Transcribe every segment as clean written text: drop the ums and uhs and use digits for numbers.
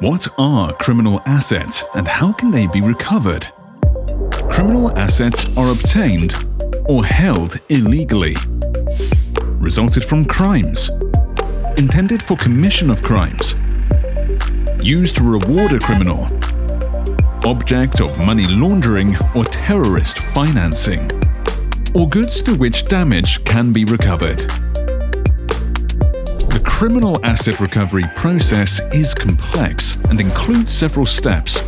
What are criminal assets and how can they be recovered? Criminal assets are obtained or held illegally, resulted from crimes, intended for commission of crimes, used to reward a criminal, object of money laundering or terrorist financing, or goods through which damage can be recovered. The criminal asset recovery process is complex and includes several steps.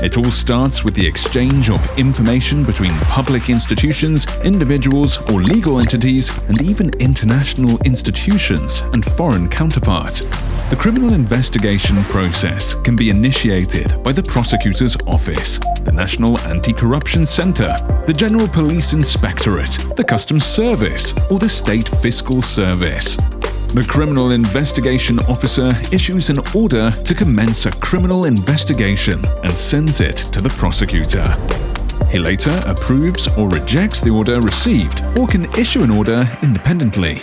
It all starts with the exchange of information between public institutions, individuals or legal entities, and even international institutions and foreign counterparts. The criminal investigation process can be initiated by the prosecutor's office, the National Anti-Corruption Center, the General Police Inspectorate, the Customs Service, or the State Fiscal Service. The criminal investigation officer issues an order to commence a criminal investigation and sends it to the prosecutor. He later approves or rejects the order received or can issue an order independently.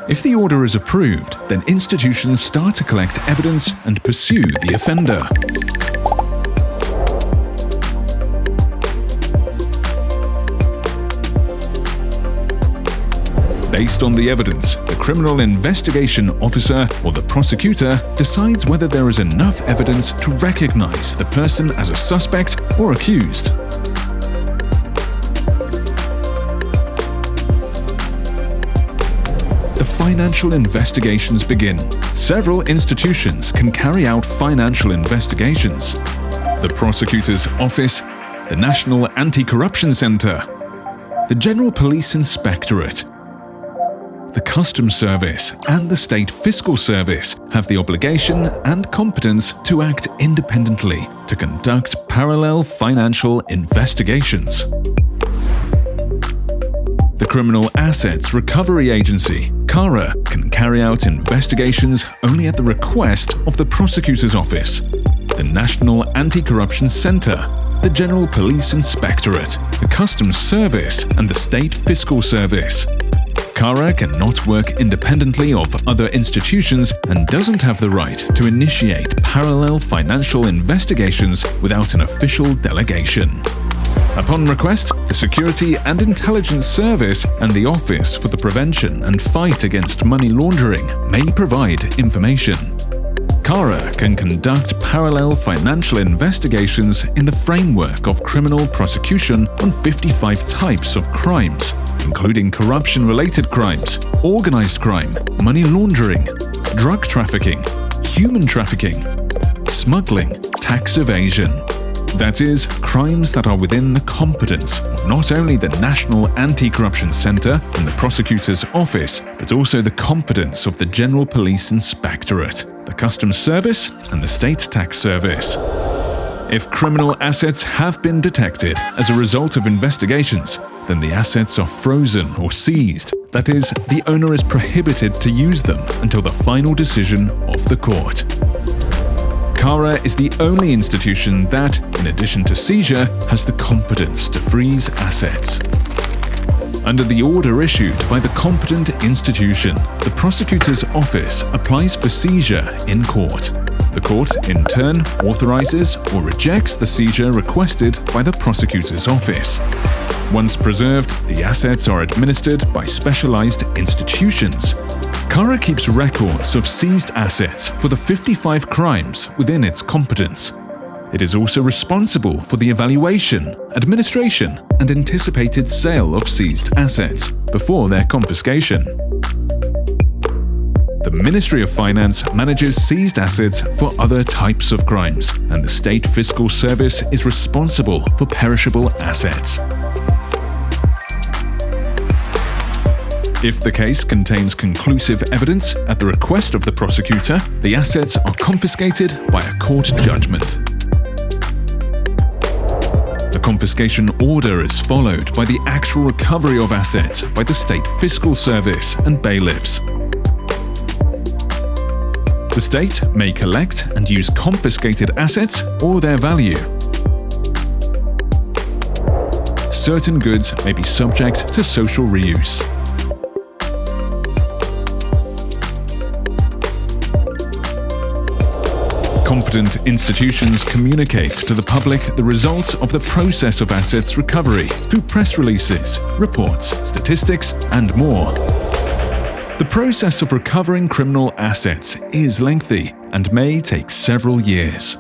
If the order is approved, then institutions start to collect evidence and pursue the offender. Based on the evidence, the criminal investigation officer or the prosecutor decides whether there is enough evidence to recognize the person as a suspect or accused. The financial investigations begin. Several institutions can carry out financial investigations. The prosecutor's office, the National Anti-Corruption Center, the General Police Inspectorate, the Customs Service and the State Fiscal Service have the obligation and competence to act independently to conduct parallel financial investigations. The Criminal Assets Recovery Agency, CARA, can carry out investigations only at the request of the Prosecutor's Office, the National Anti-Corruption Center, the General Police Inspectorate, the Customs Service and the State Fiscal Service. CARA cannot work independently of other institutions and doesn't have the right to initiate parallel financial investigations without an official delegation. Upon request, the Security and Intelligence Service and the Office for the Prevention and Fight Against Money Laundering may provide information. CARA can conduct parallel financial investigations in the framework of criminal prosecution on 55 types of crimes, including corruption-related crimes, organized crime, money laundering, drug trafficking, human trafficking, smuggling, tax evasion. That is, crimes that are within the competence of not only the National Anti-Corruption Center and the Prosecutor's Office, but also the competence of the General Police Inspectorate, the Customs Service and the State Tax Service. If criminal assets have been detected as a result of investigations, then the assets are frozen or seized. That is, the owner is prohibited to use them until the final decision of the court. CARA is the only institution that, in addition to seizure, has the competence to freeze assets. Under the order issued by the competent institution, the prosecutor's office applies for seizure in court. The court, in turn, authorizes or rejects the seizure requested by the prosecutor's office. Once preserved, the assets are administered by specialized institutions. CARA keeps records of seized assets for the 55 crimes within its competence. It is also responsible for the evaluation, administration, and anticipated sale of seized assets before their confiscation. The Ministry of Finance manages seized assets for other types of crimes, and the State Fiscal Service is responsible for perishable assets. If the case contains conclusive evidence at the request of the prosecutor, the assets are confiscated by a court judgment. The confiscation order is followed by the actual recovery of assets by the State Fiscal Service and bailiffs. The state may collect and use confiscated assets or their value. certain goods may be subject to social reuse. Competent institutions communicate to the public the results of the process of assets recovery through press releases, reports, statistics, and more. The process of recovering criminal assets is lengthy and may take several years.